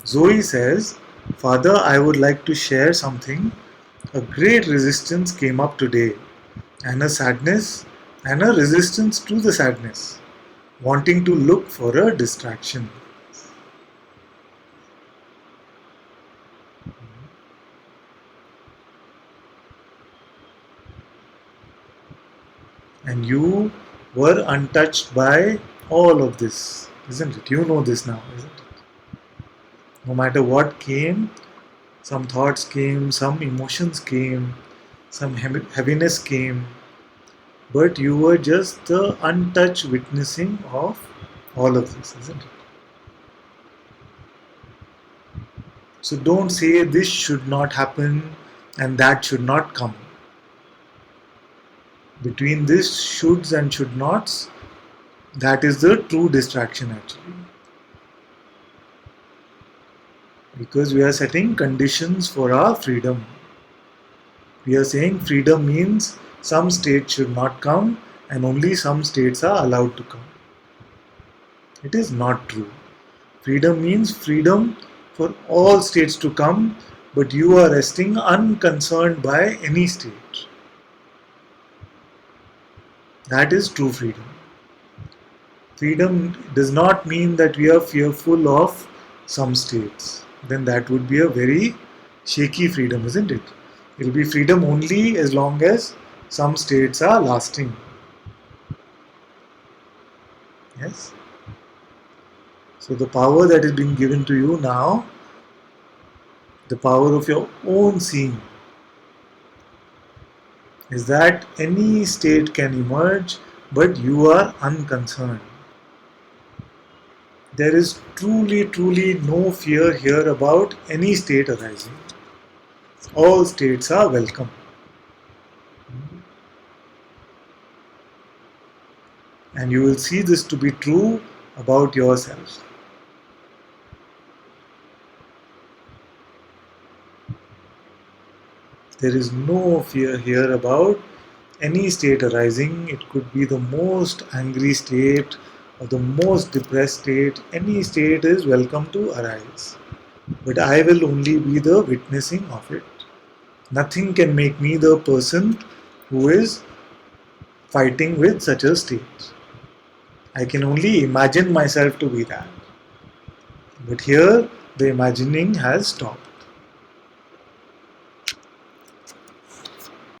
Zoe says, Father, I would like to share something. A great resistance came up today, and a sadness and a resistance to the sadness, wanting to look for a distraction. And you were untouched by all of this, isn't it? You know this now, isn't it? No matter what came, some thoughts came, some emotions came, some heaviness came, but you were just the untouched witnessing of all of this, isn't it? So don't say this should not happen and that should not come. Between this shoulds and should nots, that is the true distraction actually. Because we are setting conditions for our freedom. We are saying freedom means some states should not come and only some states are allowed to come. It is not true. Freedom means freedom for all states to come, but you are resting unconcerned by any state. That is true freedom. Freedom does not mean that we are fearful of some states. Then that would be a very shaky freedom, isn't it? It will be freedom only as long as some states are lasting. Yes? So the power that is being given to you now, the power of your own seeing, is that any state can emerge, but you are unconcerned. There is truly, truly no fear here about any state arising. All states are welcome. And you will see this to be true about yourself. There is no fear here about any state arising. It could be the most angry state or the most depressed state. Any state is welcome to arise. But I will only be the witnessing of it. Nothing can make me the person who is fighting with such a state. I can only imagine myself to be that. But here, the imagining has stopped.